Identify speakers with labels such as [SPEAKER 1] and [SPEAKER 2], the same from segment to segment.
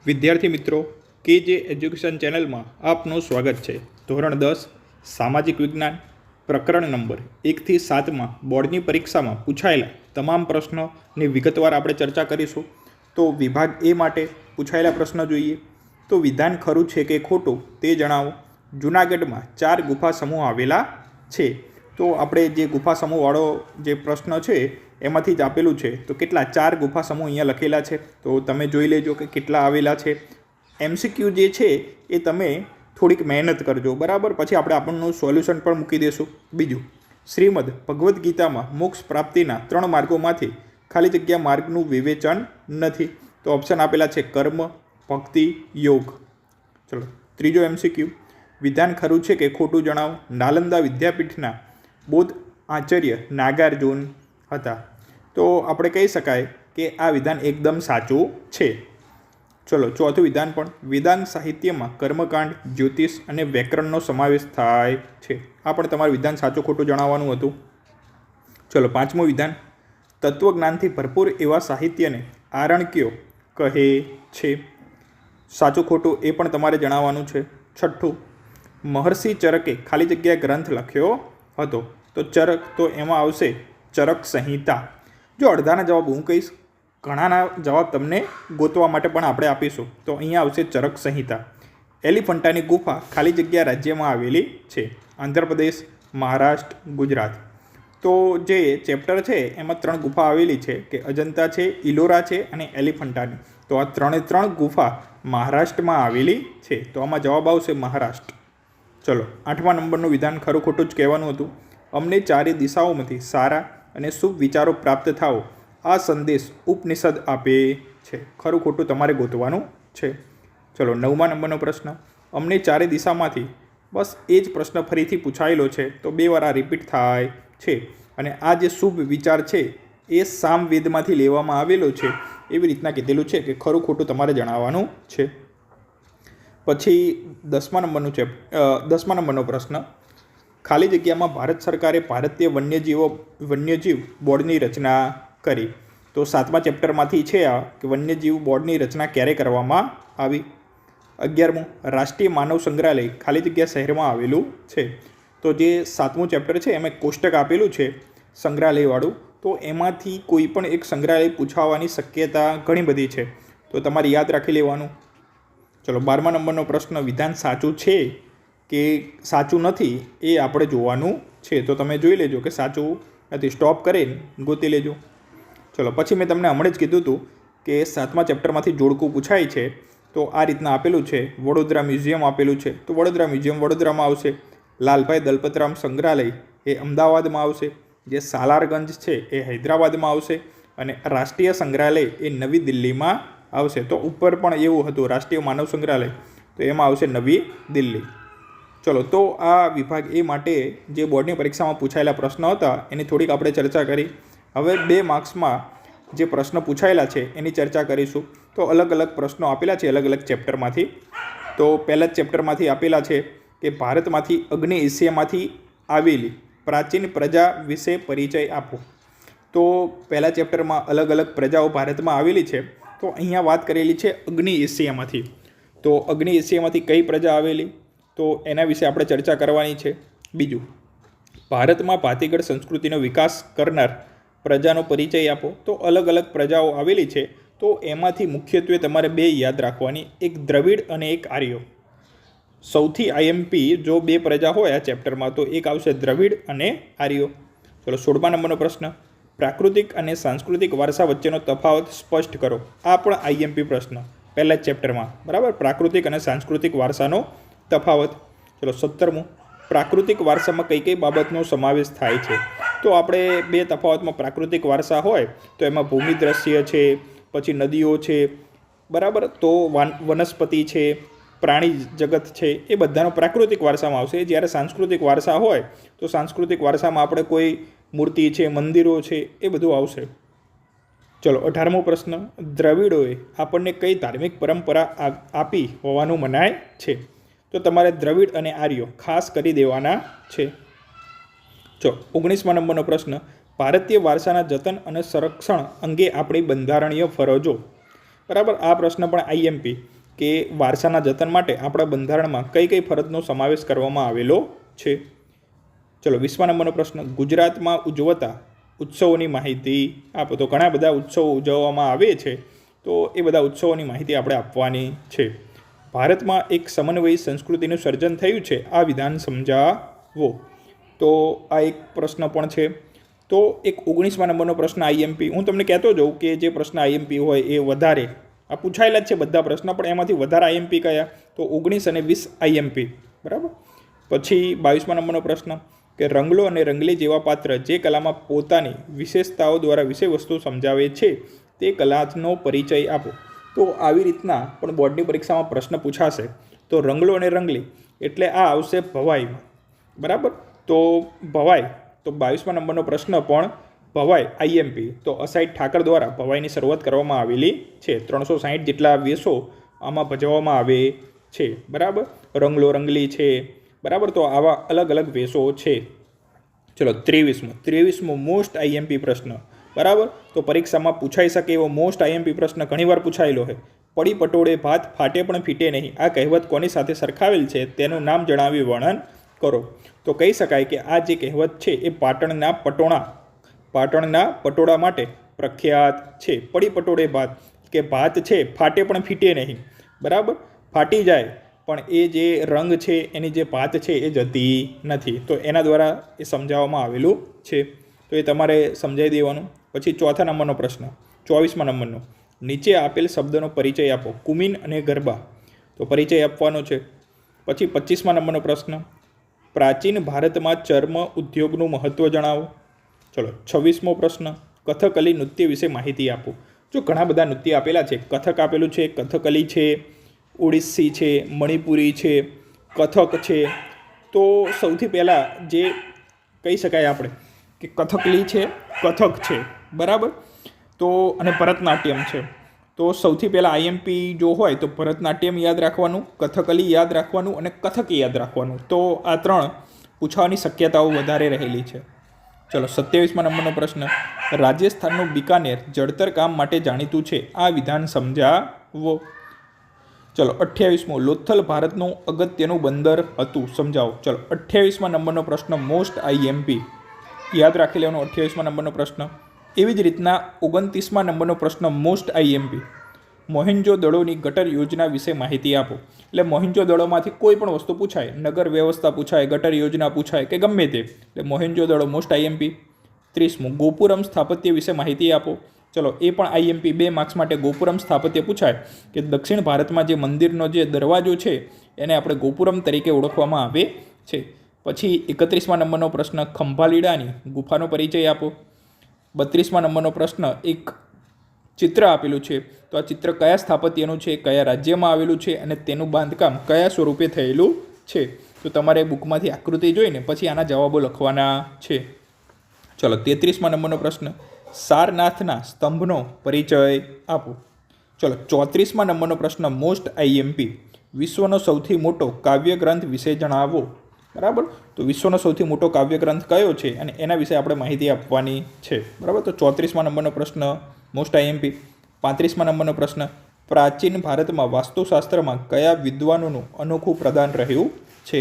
[SPEAKER 1] વિદ્યાર્થી મિત્રો કેજે એજ્યુકેશન ચેનલમાં આપનું સ્વાગત છે। ધોરણ 10 સામાજિક વિજ્ઞાન પ્રકરણ નંબર 1 થી 7માં બોર્ડની પરીક્ષામાં પૂછાયેલા તમામ પ્રશ્નોની વિગતવાર આપણે ચર્ચા કરીશું। તો વિભાગ એ માટે પૂછાયેલા પ્રશ્નો જોઈએ તો વિધાન ખરું છે કે ખોટું તે જણાવો। જૂનાગઢમાં 4 ગુફા સમૂહ આવેલા છે। તો આપણે જે ગુફા સમૂહવાળો જે પ્રશ્ન છે એમાંથી જ આપેલું છે। તો કેટલા 4 ગુફા સમૂહ અહીંયા લખેલા છે, તો તમે જોઈ લેજો કે કેટલા આવેલા છે। એમસીક્યુ જે છે એ તમે થોડીક મહેનત કરજો, બરાબર। પછી આપણે આપણનું સોલ્યુશન પણ મૂકી દઈશું। બીજું, શ્રીમદ ભગવદ્ ગીતામાં મોક્ષ પ્રાપ્તિના 3 માર્ગોમાંથી ખાલી જગ્યા માર્ગનું વિવેચન નથી। તો ઓપ્શન આપેલા છે કર્મ, ભક્તિ, યોગ। ચલો, ત્રીજો એમસીક્યુ, વિધાન ખરું છે કે ખોટું જણાવો। નાલંદા વિદ્યાપીઠના બૌદ્ધ આચાર્ય નાગાર્જુન હતા। તો આપણે કહી શકાય કે આ વિધાન એકદમ સાચું છે। ચલો, ચોથું વિધાન પણ, વેદાંત સાહિત્યમાં કર્મકાંડ, જ્યોતિષ અને વ્યાકરણનો સમાવેશ થાય છે। આ પણ તમારું વિધાન સાચું ખોટું જણાવવાનું હતું। ચલો, પાંચમું વિધાન, તત્વજ્ઞાનથી ભરપૂર એવા સાહિત્યને આરણ્યકો કહે છે। સાચું ખોટું એ પણ તમારે જણાવવાનું છે। છઠ્ઠું, મહર્ષિ ચરકે ખાલી જગ્યા ગ્રંથ લખ્યો હતો। તો ચરક, તો એમાં આવશે ચરક સંહિતા। જો અડધાના જવાબ હું કહીશ, ઘણાના જવાબ તમને ગોતવા માટે પણ આપણે આપીશું। તો અહીંયા આવશે ચરક સંહિતા। એલિફન્ટાની ગુફા ખાલી જગ્યા રાજ્યમાં આવેલી છે। આંધ્રપ્રદેશ, મહારાષ્ટ્ર, ગુજરાત। તો જે ચેપ્ટર છે એમાં 3 ગુફા આવેલી છે કે અજંતા છે, ઇલોરા છે અને એલિફન્ટાની। તો આ 3 ગુફા મહારાષ્ટ્રમાં આવેલી છે। તો આમાં જવાબ આવશે મહારાષ્ટ્ર। ચલો, 8મા નંબરનું વિધાન ખરું ખોટું જ કહેવાનું હતું। અમને 4 દિશાઓમાંથી સારા અને શુભ વિચારો પ્રાપ્ત થાઓ, આ સંદેશ ઉપનિષદ આપે છે। ખરું ખોટું તમારે ગોતવાનું છે। ચલો, 9મા નંબરનો પ્રશ્ન, અમને 4 દિશામાંથી, બસ એ જ પ્રશ્ન ફરીથી પૂછાયેલો છે તો 2 વાર આ રિપીટ થાય છે। અને આ જે શુભ વિચાર છે એ સામવેદમાંથી લેવામાં આવેલો છે એવી રીતના કીધેલું છે કે ખરું ખોટું તમારે જણાવવાનું છે। પછી 10મા નંબરનો પ્રશ્ન, ખાલી જગ્યામાં ભારત સરકારે ભારતીય વન્યજીવ બોર્ડની રચના કરી। તો 7મા ચેપ્ટરમાંથી છે આ કે વન્યજીવ બોર્ડની રચના ક્યારે કરવામાં આવી। 11મું, રાષ્ટ્રીય માનવ સંગ્રહાલય ખાલી જગ્યા શહેરમાં આવેલું છે। તો જે 7મું ચેપ્ટર છે એમાં કોષ્ટક આપેલું છે સંગ્રહાલયવાળું, તો એમાંથી કોઈ પણ એક સંગ્રહાલય પૂછાવાની શક્યતા ઘણી બધી છે, તો તમારે યાદ રાખી લેવાનું। ચલો, 12મા નંબરનો પ્રશ્ન, વિધાન સાચું છે કે સાચું નથી એ આપણે જોવાનું છે। તો તમે જોઈ લેજો કે સાચું નથી, સ્ટોપ કરીને ગોતી લેજો। ચલો, પછી મેં તમને હમણાં જ કીધું હતું કે 7મા ચેપ્ટરમાંથી જોડકું પૂછાય છે। તો આ રીતના આપેલું છે, વડોદરા મ્યુઝિયમ આપેલું છે, તો વડોદરા મ્યુઝિયમ વડોદરામાં આવશે। લાલભાઈ દલપતરામ સંગ્રહાલય એ અમદાવાદમાં આવશે। જે સાલારગંજ છે એ હૈદરાબાદમાં આવશે અને રાષ્ટ્રીય સંગ્રહાલય એ નવી દિલ્હીમાં આવશે। તો ઉપર પણ એવું હતું, રાષ્ટ્રીય માનવ સંગ્રહાલય, તો એમાં આવશે નવી દિલ્હી। ચલો, તો આ વિભાગ એ માટે જે બોર્ડની પરીક્ષામાં પૂછાયેલા પ્રશ્નો હતા એની થોડીક આપણે ચર્ચા કરી। હવે 2 માર્ક્સમાં જે પ્રશ્ન પૂછાયેલા છે એની ચર્ચા કરીશું। તો અલગ અલગ પ્રશ્નો આપેલા છે અલગ અલગ ચેપ્ટરમાંથી। તો પહેલા જ ચેપ્ટરમાંથી આપેલા છે કે ભારતમાંથી અગ્નિ એશિયામાંથી આવેલી પ્રાચીન પ્રજા વિશે પરિચય આપો। તો પહેલા ચેપ્ટરમાં અલગ અલગ પ્રજાઓ ભારતમાં આવેલી છે, તો અહીંયા વાત કરેલી છે અગ્નિ એશિયામાંથી। તો અગ્નિ એશિયામાંથી કઈ પ્રજા આવેલી, તો એના વિશે આપણે ચર્ચા કરવાની છે। બીજું, ભારતમાં ભાતીગળ સંસ્કૃતિનો વિકાસ કરનાર પ્રજાનો પરિચય આપો। તો અલગ અલગ પ્રજાઓ આવેલી છે, તો એમાંથી મુખ્યત્વે તમારે 2 યાદ રાખવાની, એક દ્રવિડ અને એક આર્યો। સૌથી આઈએમપી જો 2 પ્રજા હોય આ ચેપ્ટરમાં તો એક આવશે દ્રવિડ અને આર્યો। ચલો, 16મા નંબરનો પ્રશ્ન, પ્રાકૃતિક અને સાંસ્કૃતિક વારસા વચ્ચેનો તફાવત સ્પષ્ટ કરો। આ પણ આઈએમપી પ્રશ્ન પહેલા જ ચેપ્ટરમાં, બરાબર, પ્રાકૃતિક અને સાંસ્કૃતિક વારસાનો તફાવત। ચલો, 17મું, પ્રાકૃતિક વારસામાં કઈ કઈ બાબતનો સમાવેશ થાય છે। તો આપણે 2 તફાવતમાં પ્રાકૃતિક વારસા હોય તો એમાં ભૂમિ દ્રશ્ય છે, પછી નદીઓ છે, બરાબર, તો વનસ્પતિ છે, પ્રાણી જગત છે, એ બધાનો પ્રાકૃતિક વારસામાં આવશે। જ્યારે સાંસ્કૃતિક વારસા હોય તો સાંસ્કૃતિક વારસામાં આપણે કોઈ મૂર્તિ છે, મંદિરો છે, એ બધું આવશે। ચલો, 18મો પ્રશ્ન, દ્રવિડોએ આપણને કઈ ધાર્મિક પરંપરા આપી હોવાનું મનાય છે। તો તમારે દ્રવિડ અને આર્યો ખાસ કરી દેવાના છે। ચલો, 19મા નંબરનો પ્રશ્ન, ભારતીય વારસાના જતન અને સંરક્ષણ અંગે આપણી બંધારણીય ફરજો। બરાબર. આ પ્રશ્ન પણ આઈએમપી કે વારસાના જતન માટે આપણા બંધારણમાં કઈ કઈ ફરજનો સમાવેશ કરવામાં આવેલો છે. ચલો 20મા નંબરનો પ્રશ્ન, ગુજરાતમાં ઉજવતા ઉત્સવોની માહિતી આપો. તો ઘણા બધા ઉત્સવો ઉજવવામાં આવે છે, તો એ બધા ઉત્સવોની માહિતી આપણે આપવાની છે. ભારતમાં એક સમન્વયી સંસ્કૃતિનું સર્જન થયું છે, આ વિધાન સમજાવો. તો આ એક પ્રશ્ન પણ છે. તો એક 19મા નંબરનો પ્રશ્ન આઈએમપી, હું તમને કહેતો જાઉં કે જે પ્રશ્ન આઈએમપી હોય એ વધારે આ પૂછાયેલા જ છે બધા પ્રશ્ન, પણ એમાંથી વધારે આઈએમપી કયા, તો 19 અને 20 આઈએમપી. બરાબર. પછી 22મા નંબરનો પ્રશ્ન કે રંગલો અને રંગલી જેવા પાત્ર જે કલામાં પોતાની વિશેષતાઓ દ્વારા વિષય વસ્તુ સમજાવે છે તે કલાનો પરિચય આપો. તો આવી રીતના પણ બોર્ડની પરીક્ષામાં પ્રશ્ન પૂછાશે. તો રંગલો અને રંગલી એટલે આ આવશે ભવાઈમાં. બરાબર. તો ભવાઈ, તો 22મા નંબરનો પ્રશ્ન પણ ભવાઈ આઈએમપી. તો અસાઈડ ઠાકર દ્વારા ભવાઈની શરૂઆત કરવામાં આવેલી છે. 360 જેટલા વેશો આમાં ભજવવામાં આવે છે. બરાબર. રંગલો રંગલી છે. બરાબર. તો આવા અલગ અલગ વેશો છે. ચલો 23મો મોસ્ટ આઈએમપી પ્રશ્ન. બરાબર. તો પરીક્ષામાં પૂછાઈ શકે એવો મોસ્ટ આઈએમપી પ્રશ્ન ઘણીવાર પૂછાયેલો છે. પડી પટોળે ભાત ફાટે પણ ફીટે નહીં, આ કહેવત કોની સાથે સરખાવેલ છે તેનું નામ જણાવી વર્ણન કરો. તો કહી શકાય કે આ જે કહેવત છે એ પાટણના પટોળા માટે પ્રખ્યાત છે. પડી પટોળે ભાત કે ભાત છે ફાટે પણ ફીટે નહીં. બરાબર. ફાટી જાય પણ એ જે રંગ છે એની જે ભાત છે એ જતી નથી. તો એના દ્વારા એ સમજાવવામાં આવેલું છે. તો એ તમારે સમજાવી દેવાનું. પછી 4થા નંબરનો પ્રશ્ન, 24મા નંબરનો, નીચે આપેલ શબ્દનો પરિચય આપો. કુમીન અને ગરબા. તો પરિચય આપવાનો છે. પછી 25મા નંબરનો પ્રશ્ન, પ્રાચીન ભારતમાં ચર્મ ઉદ્યોગનું મહત્ત્વ જણાવો. ચલો 26મો પ્રશ્ન, કથકલી નૃત્ય વિશે માહિતી આપો. જો ઘણા બધા નૃત્ય આપેલા છે. કથક આપેલું છે, કથકલી છે, ઓડિસ્સી છે, મણિપુરી છે, કથક છે. તો સૌથી પહેલાં જે કહી શકાય આપણે કે કથકલી છે, કથક છે. બરાબર. તો અને ભરતનાટ્યમ છે. તો સૌથી પહેલાં આઈએમપી જો હોય તો ભરતનાટ્યમ યાદ રાખવાનું, કથકલી યાદ રાખવાનું અને કથક યાદ રાખવાનું. તો આ 3 પૂછવાની શક્યતાઓ વધારે રહેલી છે. ચલો 27મા નંબરનો પ્રશ્ન, રાજસ્થાનનું બિકાનેર જળતર કામ માટે જાણીતું છે, આ વિધાન સમજાવો. ચલો 28મો, લોથલ ભારતનું અગત્યનું બંદર હતું, સમજાવો. ચલો 28મા નંબરનો પ્રશ્ન મોસ્ટ આઈએમપી યાદ રાખી લેવાનો. 28મા નંબરનો પ્રશ્ન. એવી જ રીતના 29મા નંબરનો પ્રશ્ન મોસ્ટ આઈએમપી, મોહેન્જો દળોની ગટર યોજના વિશે માહિતી આપો. એટલે મોહેન્જો દળોમાંથી કોઈ પણ વસ્તુ પૂછાય, નગર વ્યવસ્થા પૂછાય, ગટર યોજના પૂછાય કે ગમે તે, એટલે મોહેન્જો દળો મોસ્ટ આઈએમપી. 30મો, ગોપુરમ સ્થાપત્ય વિશે માહિતી આપો. ચલો એ પણ આઈએમપી 2 માર્ક્સ માટે ગોપુરમ સ્થાપત્ય પૂછાય કે દક્ષિણ ભારતમાં જે મંદિરનો જે દરવાજો છે એને આપણે ગોપુરમ તરીકે ઓળખવામાં આવે છે. પછી 31મા નંબરનો પ્રશ્ન, ખંભાલીડાની ગુફાનો પરિચય આપો. 32મા નંબરનો પ્રશ્ન, એક ચિત્ર આપેલું છે. તો આ ચિત્ર કયા સ્થાપત્યનું છે, કયા રાજ્યમાં આવેલું છે અને તેનું બાંધકામ કયા સ્વરૂપે થયેલું છે. તો તમારે બુકમાંથી આકૃતિ જોઈને પછી આના જવાબો લખવાના છે. ચલો 33મા નંબરનો પ્રશ્ન, સારનાથના સ્તંભનો પરિચય આપો. ચલો 34મા નંબરનો પ્રશ્ન મોસ્ટ આઈએમપી, વિશ્વનો સૌથી મોટો કાવ્ય ગ્રંથ વિશે જણાવો. બરાબર. તો વિશ્વનો સૌથી મોટો કાવ્ય ગ્રંથ કયો છે અને એના વિશે આપણે માહિતી આપવાની છે. બરાબર. તો 34મા નંબરનો પ્રશ્ન મોસ્ટ આઈએમપી. 35મા નંબરનો પ્રશ્ન, પ્રાચીન ભારતમાં વાસ્તુશાસ્ત્રમાં કયા વિદ્વાનોનું અનોખું પ્રદાન રહ્યું છે.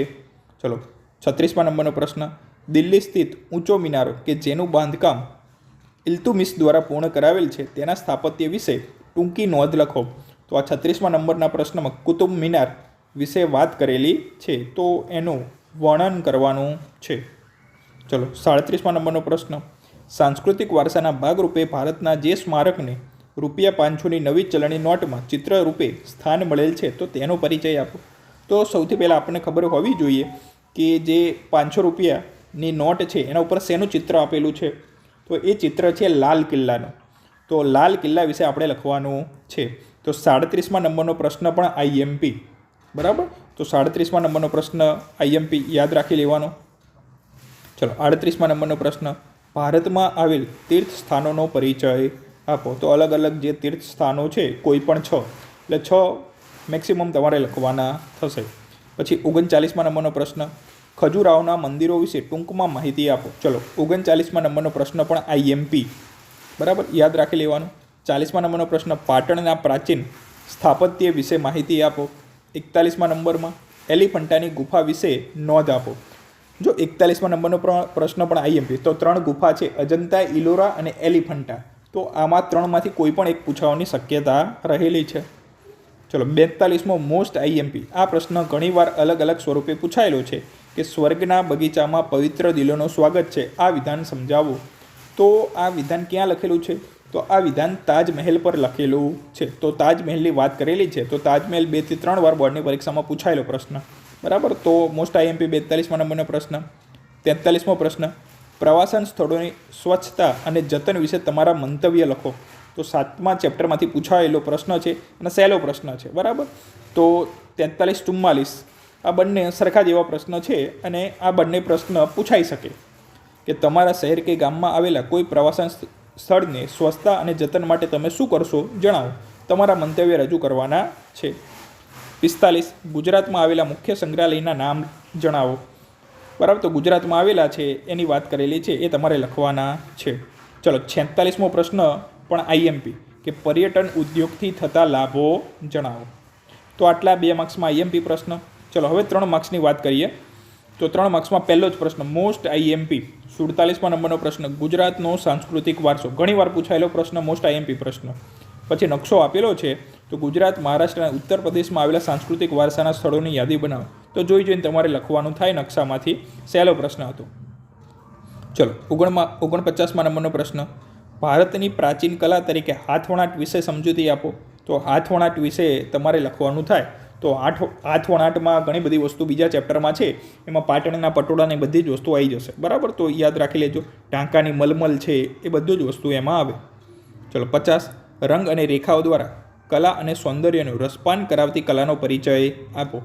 [SPEAKER 1] ચલો 36મા નંબરનો પ્રશ્ન, દિલ્હી સ્થિત ઊંચો મિનારો કે જેનું બાંધકામ ઇલ્તુમિશ દ્વારા પૂર્ણ કરાવેલ છે તેના સ્થાપત્ય વિશે ટૂંકી નોંધ લખો. તો આ 36મા નંબરના પ્રશ્નમાં કુતુબ મિનાર વિશે વાત કરેલી છે, તો એનું વર્ણન કરવાનું છે. ચલો 37મા નંબરનો પ્રશ્ન, સાંસ્કૃતિક વારસાના ભાગરૂપે ભારતના જે સ્મારકને ₹500ની નવી ચલણી નોટમાં ચિત્ર રૂપે સ્થાન મળેલ છે તો તેનો પરિચય આપો. તો સૌથી પહેલાં આપણને ખબર હોવી જોઈએ કે જે ₹500ની નોટ છે એના ઉપર શેનું ચિત્ર આપેલું છે. તો એ ચિત્ર છે લાલ કિલ્લાનું. તો લાલ કિલ્લા વિશે આપણે લખવાનું છે. તો 37મા નંબરનો પ્રશ્ન પણ આઈએમપી. બરાબર. તો 37મા નંબરનો પ્રશ્ન આઈએમપી યાદ રાખી લેવાનો. ચલો 38મા નંબરનો પ્રશ્ન, ભારતમાં આવેલ તીર્થ સ્થાનોનો પરિચય આપો. તો અલગ અલગ જે તીર્થ સ્થાનો છે કોઈ પણ 6, એટલે 6 મેક્સિમમ તમારે લખવાના થશે. પછી 39મા નંબરનો પ્રશ્ન, ખજુરાહોના મંદિરો વિશે ટૂંકમાં માહિતી આપો. ચલો 39મા નંબરનો પ્રશ્ન પણ આઈએમપી. બરાબર. યાદ રાખી લેવાનું. 40મા નંબરનો પ્રશ્ન પાટણના પ્રાચીન સ્થાપત્ય વિશે માહિતી આપો. 41મા નંબરમાં એલિફન્ટાની ગુફા વિશે નોંધ આપો. જો 41મા નંબરનો પ્રશ્ન પણ આઈએમપી, તો 3 ગુફા છે, અજંતા, ઇલોરા અને એલિફન્ટા. તો આમાં 3માંથી કોઈ પણ એક પૂછવાની શક્યતા રહેલી છે. ચલો 42મો મોસ્ટ આઈએમપી. આ પ્રશ્ન ઘણીવાર અલગ અલગ સ્વરૂપે પૂછાયેલો છે કે સ્વર્ગના બગીચામાં પવિત્ર દિલોનું સ્વાગત છે. આ વિધાન સમજાવો. તો આ વિધાન ક્યાં લખેલું છે? તો આ વિધાન તાજમહેલ પર લખેલું છે. તો તાજમહેલની વાત કરેલી છે. તો તાજમહેલ 2 થી 3 વાર બોર્ડની પરીક્ષામાં પૂછાયેલો પ્રશ્ન. બરાબર. તો મોસ્ટ આઈએમપી 42મા નંબરનો પ્રશ્ન. 43મો પ્રશ્ન પ્રવાસન સ્થળોની સ્વચ્છતા અને જતન વિશે તમારા મંતવ્ય લખો. તો 7મા ચેપ્ટરમાંથી પૂછાયેલો પ્રશ્ન છે અને સહેલો પ્રશ્ન છે. બરાબર. તો 43-44 આ બંને સરખા જેવા પ્રશ્ન છે અને આ બંને પ્રશ્ન પૂછાઈ શકે કે તમારા શહેર કે ગામમાં આવેલા કોઈ પ્રવાસન સ્થળને સ્વચ્છતા અને જતન માટે તમે શું કરશો જણાવો. તમારા મંતવ્ય રજૂ કરવાના છે. 45 ગુજરાતમાં આવેલા મુખ્ય સંગ્રહાલયના નામ જણાવો. બરાબર. તો ગુજરાતમાં આવેલા છે એની વાત કરેલી છે, એ તમારે લખવાના છે. ચલો 46મો પ્રશ્ન પણ આઈએમપી કે પર્યટન ઉદ્યોગથી થતા લાભો જણાવો. તો આટલા 2 માર્ક્સમાં આઈએમપી પ્રશ્ન. ચલો હવે 3 માર્ક્સની વાત કરીએ. તો 3 માર્ક્સમાં પહેલો જ પ્રશ્ન મોસ્ટ આઈએમપી 47મા નંબરનો પ્રશ્ન ગુજરાતનો સાંસ્કૃતિક વારસો. ઘણીવાર પૂછાયેલો પ્રશ્ન, મોસ્ટ આઈએમપી પ્રશ્ન. પછી નકશો આપેલો છે, તો ગુજરાત, મહારાષ્ટ્ર અને ઉત્તર પ્રદેશમાં આવેલા સાંસ્કૃતિક વારસાના સ્થળોની યાદી બનાવો. તો જોઈને તમારે લખવાનું થાય નકશામાંથી. સહેલો પ્રશ્ન હતો. ચલો 49મા નંબરનો પ્રશ્ન ભારતની પ્રાચીન કલા તરીકે હાથવણાટ વિશે સમજૂતી આપો. તો હાથવણાટ વિશે તમારે લખવાનું થાય. તો હાથવણાટમાં ઘણી બધી વસ્તુ બીજા ચેપ્ટરમાં છે, એમાં પાટણના પટોળાની બધી જ વસ્તુ આવી જશે. બરાબર. તો યાદ રાખી લેજો. ટાંકાની મલમલ છે, એ બધું જ વસ્તુ એમાં આવે. ચલો 50 રંગ અને રેખાઓ દ્વારા કલા અને સૌંદર્યનું રસપાન કરાવતી કલાનો પરિચય આપો.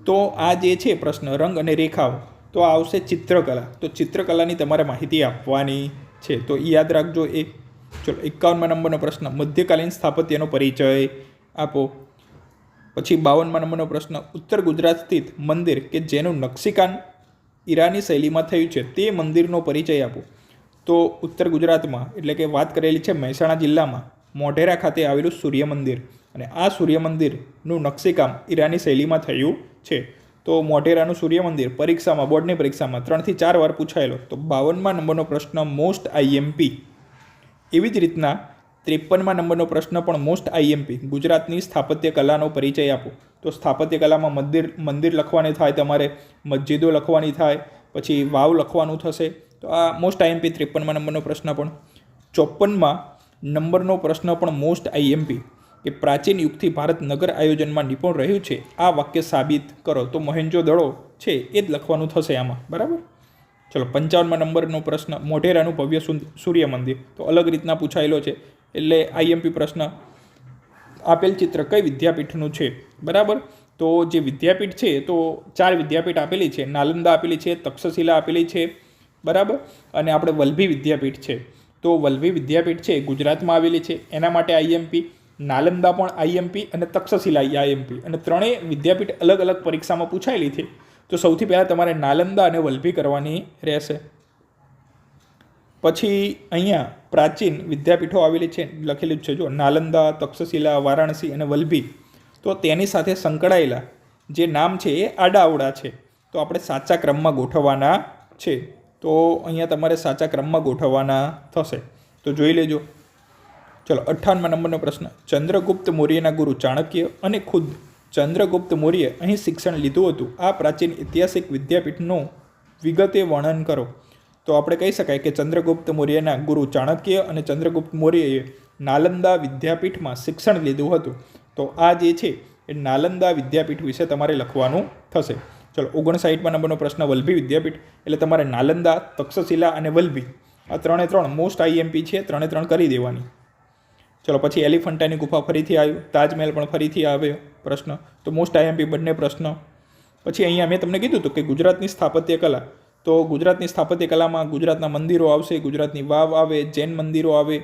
[SPEAKER 1] તો આ જે છે પ્રશ્ન રંગ અને રેખાઓ, તો આ આવશે ચિત્રકલા. તો ચિત્રકલાની તમારે માહિતી આપવાની છે, તો એ યાદ રાખજો. એ ચલો 51મા નંબરનો પ્રશ્ન મધ્યકાલીન સ્થાપત્યનો પરિચય આપો. પછી 52મા નંબરનો પ્રશ્ન ઉત્તર ગુજરાત સ્થિત મંદિર કે જેનું નકશીકામ ઈરાની શૈલીમાં થયું છે તે મંદિરનો પરિચય આપો. તો ઉત્તર ગુજરાતમાં એટલે કે વાત કરેલી છે મહેસાણા જિલ્લામાં મોઢેરા ખાતે આવેલું સૂર્ય મંદિર, અને આ સૂર્ય મંદિરનું નકશીકામ ઈરાની શૈલીમાં થયું છે. તો મોઢેરાનું સૂર્ય મંદિર પરીક્ષામાં, બોર્ડની પરીક્ષામાં 3 થી 4 વાર પૂછાયેલો. તો 52મા નંબરનો પ્રશ્ન મોસ્ટ આઈએમપી. એવી જ રીતના 53મા નંબરનો પ્રશ્ન પણ મોસ્ટ આઈએમપી ગુજરાતની સ્થાપત્ય કલાનો પરિચય આપો. તો સ્થાપત્ય કલામાં મંદિર લખવાની થાય, તમારે મસ્જિદો લખવાની થાય, પછી વાવ લખવાનું થશે. તો આ મોસ્ટ આઈએમપી 53મા નંબરનો પ્રશ્ન પણ. 54મા નંબરનો પ્રશ્ન પણ મોસ્ટ આઈએમપી કે પ્રાચીન યુગથી ભારત નગર આયોજનમાં નિપુણ રહ્યું છે, આ વાક્ય સાબિત કરો. તો મોહેન્જો દડો છે એ જ લખવાનું થશે આમાં. બરાબર. ચલો 55મા નંબરનો પ્રશ્ન મોઢેરાનું ભવ્ય સૂર્ય મંદિર. તો અલગ રીતના પૂછાયેલો છે, એટલે આઈએમપી પ્રશ્ન. આપેલ ચિત્ર કઈ વિદ્યાપીઠનું છે? બરાબર. તો જે વિદ્યાપીઠ છે, તો 4 વિદ્યાપીઠ આપેલી છે. નાલંદા આપેલી છે, તક્ષશિલા આપેલી છે, બરાબર, અને આપણે વલ્લભી વિદ્યાપીઠ છે. તો વલ્લભી વિદ્યાપીઠ છે ગુજરાતમાં આવેલી છે, એના માટે આઈએમપી. નાલંદા પણ આઈએમપી અને તક્ષશિલા આઈએમપી, અને ત્રણેય વિદ્યાપીઠ અલગ અલગ પરીક્ષામાં પૂછાયેલી છે. તો સૌથી પહેલાં તમારે નાલંદા અને વલ્લભી કરવાની રહેશે. પછી અહીંયા પ્રાચીન વિદ્યાપીઠો આવેલી છે, લખેલું છે જો નાલંદા, તક્ષશિલા, વારાણસી અને વલ્લભી. તો તેની સાથે સંકળાયેલા જે નામ છે એ આડાઅવળા છે, તો આપણે સાચા ક્રમમાં ગોઠવવાના છે. તો અહીંયા તમારે સાચા ક્રમમાં ગોઠવવાના થશે. તો જોઈ લેજો. ચલો 58મા નંબરનો પ્રશ્ન ચંદ્રગુપ્ત મૌર્યના ગુરુ ચાણક્ય અને ખુદ ચંદ્રગુપ્ત મૌર્ય અહીં શિક્ષણ લીધું હતું. આ પ્રાચીન ઐતિહાસિક વિદ્યાપીઠનું વિગતે વર્ણન કરો. તો આપણે કહી શકાય કે ચંદ્રગુપ્ત મૌર્યના ગુરુ ચાણક્ય અને ચંદ્રગુપ્ત મૌર્યએ નાલંદા વિદ્યાપીઠમાં શિક્ષણ લીધું હતું. તો આ જે છે એ નાલંદા વિદ્યાપીઠ વિશે તમારે લખવાનું થશે. ચલો 59મા નંબરનો પ્રશ્ન વલ્લભી વિદ્યાપીઠ, એટલે તમારે નાલંદા, તક્ષશિલા અને વલ્લભી આ 3 મોસ્ટ આઈએમપી છે, 3 કરી દેવાની. ચલો પછી એલિફન્ટાની ગુફા ફરીથી આવ્યું, તાજમહેલ પણ ફરીથી આવ્યો પ્રશ્ન. તો મોસ્ટ આઈએમપી બંને પ્રશ્ન. પછી અહીંયા મેં તમને કીધું હતું કે ગુજરાતની સ્થાપત્ય કલા, તો ગુજરાતની સ્થાપત્ય કલામાં ગુજરાતના મંદિરો આવશે, ગુજરાતની વાવ આવે, જૈન મંદિરો આવે,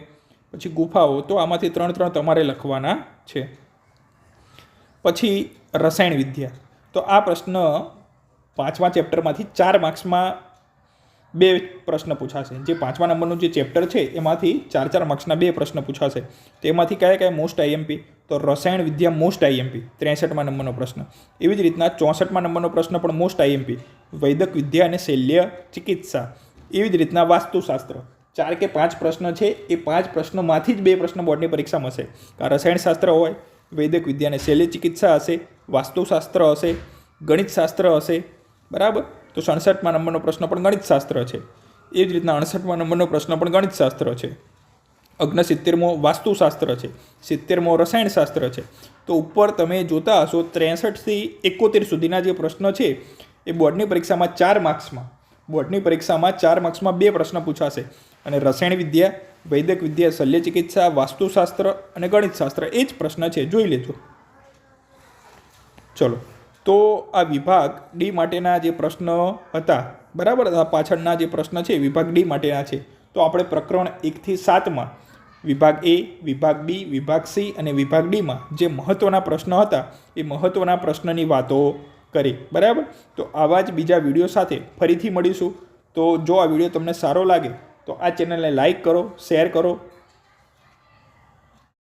[SPEAKER 1] પછી ગુફાઓ. તો આમાંથી 3 તમારે લખવાના છે. પછી રસાયણ વિદ્યા, તો આ પ્રશ્ન 5મા ચેપ્ટરમાંથી 4 માર્ક્સમાં 2 પ્રશ્ન પૂછાશે. જે 5મા નંબરનું જે ચેપ્ટર છે એમાંથી 4 માર્ક્સના 2 પ્રશ્ન પૂછાશે. તો એમાંથી કયા મોસ્ટ આઈએમપી? તો રસાયણ વિદ્યા મોસ્ટ આઈએમપી 63મા નંબરનો પ્રશ્ન. એવી જ રીતના 64મા નંબરનો પ્રશ્ન પણ મોસ્ટ આઈએમપી વૈદક વિદ્યા અને શલ્ય ચિકિત્સા. એવી જ રીતના વાસ્તુશાસ્ત્ર 4 કે 5 પ્રશ્ન છે એ 5 પ્રશ્નોમાંથી જ 2 પ્રશ્ન બોર્ડની પરીક્ષામાં હશે. રસાયણશાસ્ત્ર હોય, વૈદક વિદ્યા અને શલ્ય ચિકિત્સા હશે, વાસ્તુશાસ્ત્ર હશે, ગણિતશાસ્ત્ર હશે. બરાબર. તો 67મા નંબરનો પ્રશ્ન પણ ગણિતશાસ્ત્ર છે. એ જ રીતના 68મા નંબરનો પ્રશ્ન પણ ગણિતશાસ્ત્ર છે. 69મો વાસ્તુશાસ્ત્ર છે. 70મો રસાયણશાસ્ત્ર છે. તો ઉપર તમે જોતા હશો 63 થી 71 સુધીના જે પ્રશ્નો છે એ બોર્ડની પરીક્ષામાં 4 માર્ક્સમાં 2 પ્રશ્ન પૂછાશે. અને રસાયણ વિદ્યા, વૈદક વિદ્યા, શલ્ય ચિકિત્સા, વાસ્તુશાસ્ત્ર અને ગણિતશાસ્ત્ર એ જ પ્રશ્ન છે. જોઈ લેજો. ચલો, તો આ વિભાગ ડી માટેના જે પ્રશ્નો હતા, બરાબર, પાછળના જે પ્રશ્ન છે વિભાગ ડી માટેના છે. તો આપણે પ્રકરણ 1 થી 7માં વિભાગ એ, વિભાગ બી, વિભાગ સી અને વિભાગ ડીમાં જે મહત્ત્વના પ્રશ્નો હતા એ મહત્ત્વના પ્રશ્નની વાતો કરી. બરાબર. તો આવા જ બીજા વિડીયો સાથે ફરીથી મળીશું. તો જો આ વિડીયો તમને સારો લાગે તો આ ચેનલને લાઈક કરો, શેર કરો